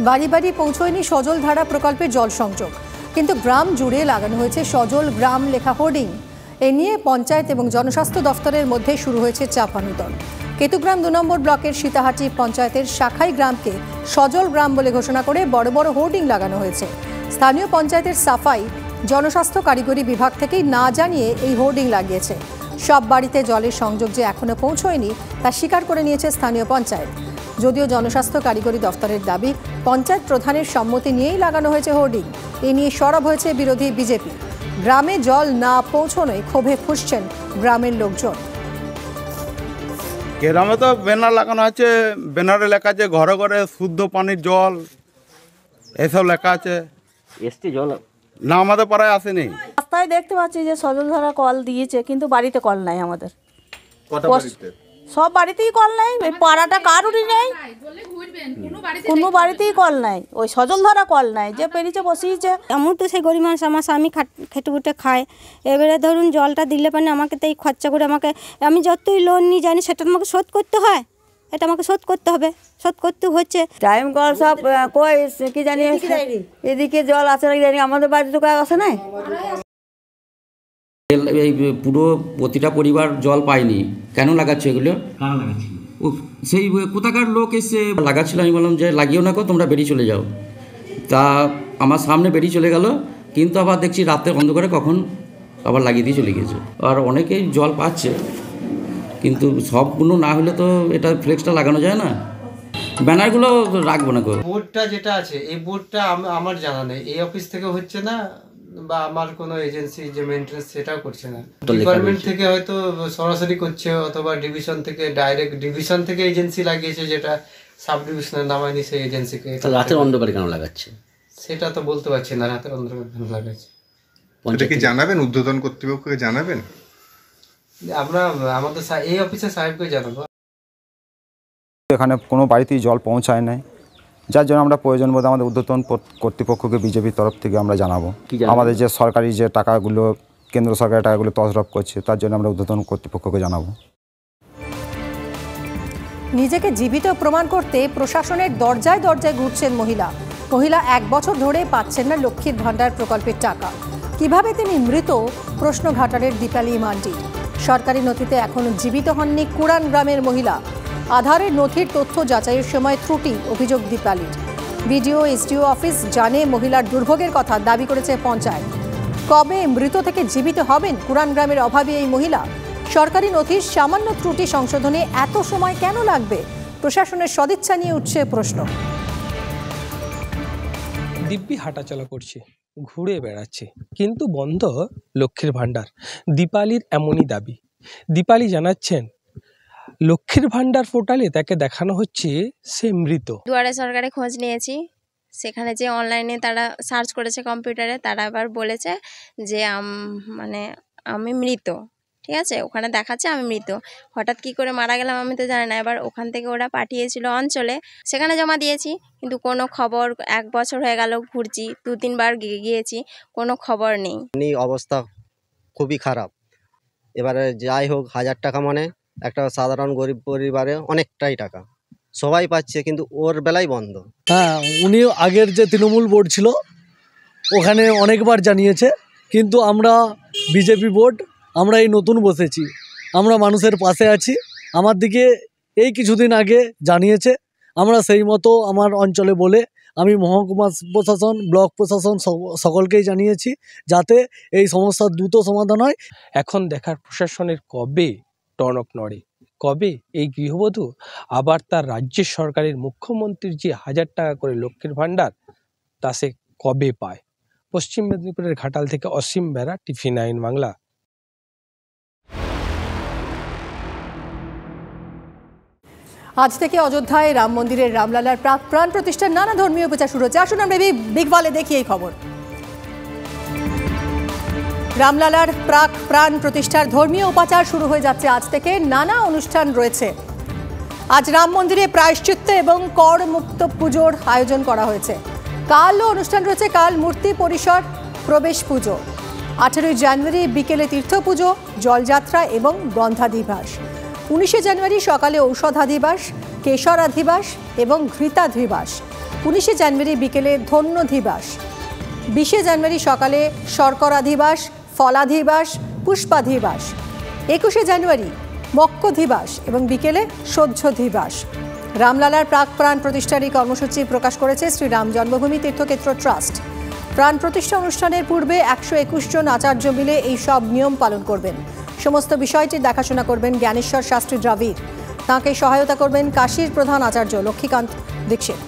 বাড়ি বাড়ি পৌঁছয়নি সজল ধারা প্রকল্পের জল সংযোগ, কিন্তু গ্রাম জুড়ে লাগানো হয়েছে সজল গ্রাম লেখা হোর্ডিং। এ নিয়ে পঞ্চায়েত এবং জনস্বাস্থ্য দফতরের মধ্যে শুরু হয়েছে চাপানুতর। কেতুগ্রাম 2 নম্বর ব্লকের সীতাহাটি পঞ্চায়েতের শাখাই গ্রামকে সজল গ্রাম বলে ঘোষণা করে বড় বড় হোর্ডিং লাগানো হয়েছে। স্থানীয় পঞ্চায়েতের সাফাই জনস্বাস্থ্য কারিগরি বিভাগ থেকেই না জানিয়ে এই হোর্ডিং লাগিয়েছে। সব বাড়িতে জলের সংযোগ যে এখনো পৌঁছয়নি তা স্বীকার করে নিয়েছে স্থানীয় পঞ্চায়েত। যদিও জনস্বাস্থ্য কারিগরি দফতরের দাবি, পঞ্চায়েত প্রধানের সম্মতি নিয়েই লাগানো হয়েছে হোর্ডিং। এ নিয়ে সরব হয়েছে বিরোধী বিজেপি। গ্রামে জল না পৌঁছনোয় ক্ষোভে ফুঁসছেন গ্রামের লোকজন। গ্রামে তো ব্যানার লাগানো আছে, ব্যানারে লেখা আছে ঘরে ঘরে শুদ্ধ পানির জল, এসব লেখা আছে। এসটি জল না, আমাদের পাড়ায় আসেনি। রাস্তায় দেখতে পাচ্ছি যে সজলধারা কল দিয়েছে, কিন্তু বাড়িতে কল নাই আমাদের। সব বাড়িতেই কল নাই, ওই পাড়াটা কারুরই নেই, কোনো বাড়িতেই কল নাই। ওই সজলধারা কল নাই, যে পেরিয়েছে বসিয়েছে। আমি তো সেই গরিব মানুষ, আমার স্বামী খেটে খুটে খায়। এবারে ধরুন জলটা দিলে পারে আমাকে তো এই খরচা করে আমি যতই লোন নিয়ে জানি সেটা আমাকে শোধ করতে হয়, এটা আমাকে শোধ করতে হবে, শোধ করতে হচ্ছে। টাইম কল সব কই কি জানি, এদিকে জল আছে নাকি জানি, আমাদের বাড়িতে তো কাজ আসে নাই। এই পুরো প্রতিটা পরিবার জল পায়নি, কেন লাগাচ্ছে এগুলো? ও সেই কোথাকার লোক এসে লাগাচ্ছিল। আমি বললাম যে লাগিও না, তোমরা বেরিয়ে চলে যাও। তা আমার সামনে বেরিয়ে চলে গেল, কিন্তু আবার দেখছি রাতে অন্ধকারে কখন আবার লাগিয়ে দিয়ে চলে গেছে। আর অনেকেই জল পাচ্ছে, কিন্তু সবগুলো না হলে তো এটা ফ্লেক্সটা লাগানো যায় না। ব্যানারগুলো রাখবো না। বোর্ডটা যেটা আছে, এই বোর্ডটা আমার জানা নেই, এই অফিস থেকে হচ্ছে না, বা আমার কোনো এজেন্সি যে মেইনটেনেন্স সেটাও করছে না। ডিপার্টমেন্ট থেকে হয়তো সরাসরি করছে, অথবা ডিভিশন থেকে ডাইরেক্ট ডিভিশন থেকে এজেন্সি লাগিয়েছে, যেটা সাব ডিভিশনের নামায়নি সেই এজেন্সিকে। রাতের অন্ধকারে কেন লাগাচ্ছে সেটা তো বলতে পারছি না, রাতের অন্ধকারে কেন লাগাচ্ছে। এটা কি জানাবেন, ঊর্ধ্বতন কর্তৃপক্ষকে জানাবেন? আমরা আমাদের এই অফিসের সাহেবকে জানাবো। এখানে কোনো বাড়িতেই জল পৌঁছায় নাই, যার জন্য আমরা প্রয়োজন বোধ আমাদের ঊর্ধ্বতন কর্তৃপক্ষকে বিজেপির তরফ থেকে আমরা জানাবো। আমাদের যে সরকারি যে টাকাগুলো, কেন্দ্র সরকারের টাকাগুলো তছরূপ করছে, তার জন্য আমরা ঊর্ধ্বতন কর্তৃপক্ষকে জানাবো। নিজেকে জীবিত প্রমাণ করতে প্রশাসনের দরজায় দরজায় ঘুরছেন মহিলা। 1 বছর ধরে পাচ্ছেন না লক্ষ্মীর ভাণ্ডার প্রকল্পের টাকা। কিভাবে তিনি মৃত, প্রশ্ন ঘাটালের দীপালি মান্ডি। সরকারি নথিতে এখনও জীবিত হননি কুড়ান গ্রামের মহিলা। আধারের নথির তথ্য যাচাইয়ের সময় ত্রুটি, অভিযোগ দীপালির। বিডিও এসডিও অফিস জানে মহিলার দুর্ভোগের কথা, দাবি করেছে পঞ্চায়েত। কবে মৃত থেকে জীবিত হবেন কুড়ান গ্রামের অভাবী এই মহিলা? সরকারি নথির সামান্য ত্রুটি সংশোধনে এত সময় কেন লাগবে? প্রশাসনের সদিচ্ছা নিয়ে উঠছে প্রশ্ন। দিব্যি হাঁটাচলা করছে, ঘুরে বেড়াচ্ছে, কিন্তু বন্ধ লক্ষ্মীর ভাণ্ডার। দীপালির এমনই দাবি। দীপালি জানাচ্ছেন, লক্ষ্মীর ভাণ্ডার পোর্টালে তাকে দেখানো হচ্ছে সে মৃত। দুয়ারে সরকারে খোঁজ নিয়েছি, সেখানে যে অনলাইনে তারা সার্চ করেছে কম্পিউটারে, তারা আবার বলেছে যে আমি মৃত। ঠিক আছে, ওখানে দেখাচ্ছে আমি মৃত। হঠাৎ কি করে মারা গেলাম আমি তো জানি না। এবার ওখান থেকে ওরা পাঠিয়েছিল অঞ্চলে, সেখানে জমা দিয়েছি, কিন্তু কোনো খবর। 1 বছর হয়ে গেল ঘুরছি, 2-3 বার গিয়েছি, কোনো খবর নেই। অবস্থা খুবই খারাপ। এবারে যাই হোক, 1000 টাকা মানে একটা সাধারণ গরিব পরিবারে অনেকটাই টাকা, সবাই পাচ্ছে, কিন্তু ওর বেলায় বন্ধ। হ্যাঁ, উনি আগের যে তৃণমূল বোর্ড ছিল ওখানে অনেকবার জানিয়েছে, কিন্তু আমরা বিজেপি বোর্ড, আমরা এই নতুন বসেছি, আমরা মানুষের পাশে আছি। আমার দিকে এই কিছুদিন আগে জানিয়েছে, আমরা সেই মতো আমার অঞ্চলে বলে আমি মহকুমা প্রশাসন, ব্লক প্রশাসন সকলকেই জানিয়েছি, যাতে এই সমস্যার দ্রুত সমাধান হয়। এখন দেখার প্রশাসনের কবে টনক নড়ে, কবে এই গৃহবধূ আবার তার রাজ্যের সরকারের মুখ্যমন্ত্রীর যে 1000 টাকা করে লক্ষ্মীর ভাণ্ডার, তা সে কবে পায়। পশ্চিম মেদিনীপুরের ঘাটাল থেকে অসীম বেরা, TV9 বাংলা। আজ থেকে অযোধ্যায় রাম মন্দিরের রামলালার প্রাণ প্রতিষ্ঠার নানা ধর্মীয় প্রচার শুরু হচ্ছে। আসুন আমরা বিগ ওয়ালে দেখি এই খবর। রামলালার প্রাণ প্রতিষ্ঠার ধর্মীয় উপাচার শুরু হয়ে যাচ্ছে আজ থেকে। নানা অনুষ্ঠান রয়েছে। আজ রাম মন্দিরে প্রায়শ্চিত্ত এবং কর মুক্ত পুজোর আয়োজন করা হয়েছে। কালও অনুষ্ঠান রয়েছে। কাল মূর্তি পরিসর প্রবেশ পুজো, 18 জানুয়ারি বিকেলে তীর্থ পুজো, জলযাত্রা এবং গন্ধাধিবাস। 19 জানুয়ারি সকালে ঔষধাধিবাস, কেশরাধিবাস এবং ঘৃতাধিবাস। 19শে জানুয়ারি বিকেলে ধন্যধিবাস, 20শে জানুয়ারি সকালে শর্করাধিবাস, ফলাধিবাস, পুষ্পাধিবাস, 21শে জানুয়ারি মক্কধিবাস এবং বিকেলে সহ্যধিবাস। রামলালার প্রাক প্রাণ প্রতিষ্ঠার এই কর্মসূচি প্রকাশ করেছে শ্রী রাম জন্মভূমি তীর্থক্ষেত্র ট্রাস্ট। প্রাণ প্রতিষ্ঠা অনুষ্ঠানের পূর্বে 121 জন আচার্য মিলে এই সব নিয়ম পালন করবেন। সমস্ত বিষয়টি দেখাশোনা করবেন জ্ঞানেশ্বর শাস্ত্রী দ্রাবিড়। তাঁকে সহায়তা করবেন কাশীর প্রধান আচার্য লক্ষ্মীকান্ত দীক্ষিত।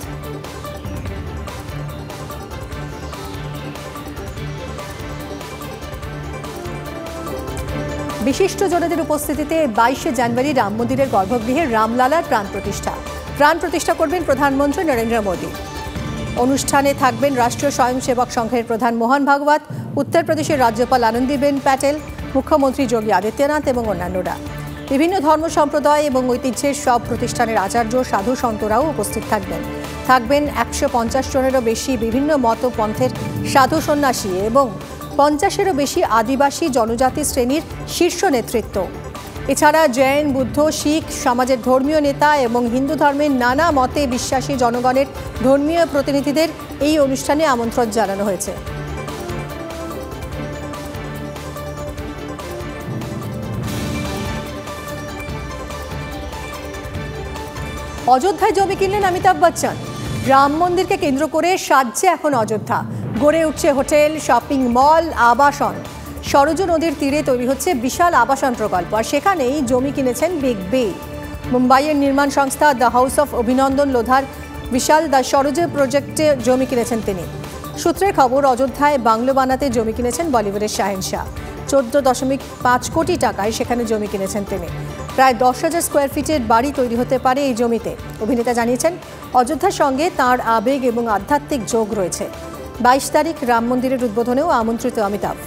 বিশিষ্ট জনেদের উপস্থিতিতে 22শে জানুয়ারি রাম মন্দিরের গর্ভগৃহে রামলালার প্রাণ প্রতিষ্ঠা করবেন প্রধানমন্ত্রী নরেন্দ্র মোদী। অনুষ্ঠানে থাকবেন রাষ্ট্রীয় স্বয়ংসেবক সংঘের প্রধান মোহন ভাগবত, উত্তরপ্রদেশের রাজ্যপাল আনন্দীবেন প্যাটেল, মুখ্যমন্ত্রী যোগী আদিত্যনাথ এবং অন্যান্যরা। বিভিন্ন ধর্ম সম্প্রদায় এবং ঐতিহ্যের সব প্রতিষ্ঠানের আচার্য, সাধু সন্তরাও উপস্থিত থাকবেন 150 জনেরও বেশি বিভিন্ন মত পন্থের সাধু সন্ন্যাসী এবং 50-এরও বেশি আদিবাসী জনজাতি শ্রেণীর শীর্ষ নেতৃত্ব। এছাড়া জৈন, বুদ্ধ, শিখ সমাজের ধর্মীয় নেতা এবং হিন্দু ধর্মের নানা মতে বিশ্বাসী জনগণের ধর্মীয় প্রতিনিধিদের এই অনুষ্ঠানে আমন্ত্রণ জানানো হয়েছে। অযোধ্যায় জমি কিনলেন অমিতাভ বচ্চন। রাম মন্দিরকে কেন্দ্র করে সাজছে এখন অযোধ্যা। গড়ে উঠছে হোটেল, শপিং মল, আবাসন। সরজু নদীর তীরে তৈরি হচ্ছে বিশাল আবাসন প্রকল্প, আর সেখানেই জমি কিনেছেন বিগ বি। মুম্বাইয়ের নির্মাণ সংস্থা দ্য হাউস অফ অভিনন্দন লোধার বিশাল দ্য সরজু প্রজেক্টে জমি কিনেছেন তিনি। সূত্রের খবর, অযোধ্যায় বাংলো বানাতে জমি কিনেছেন বলিউডের শাহেনশাহ। 14.5 কোটি টাকায় সেখানে জমি কিনেছেন তিনি। প্রায় 10,000 স্কোয়ার ফিটের বাড়ি তৈরি হতে পারে এই জমিতে। অভিনেতা জানিয়েছেন, অযোধ্যার সঙ্গে তাঁর আবেগ এবং আধ্যাত্মিক যোগ রয়েছে। 22 তারিখ রাম মন্দিরের উদ্বোধনেও আমন্ত্রিত অমিতাভ।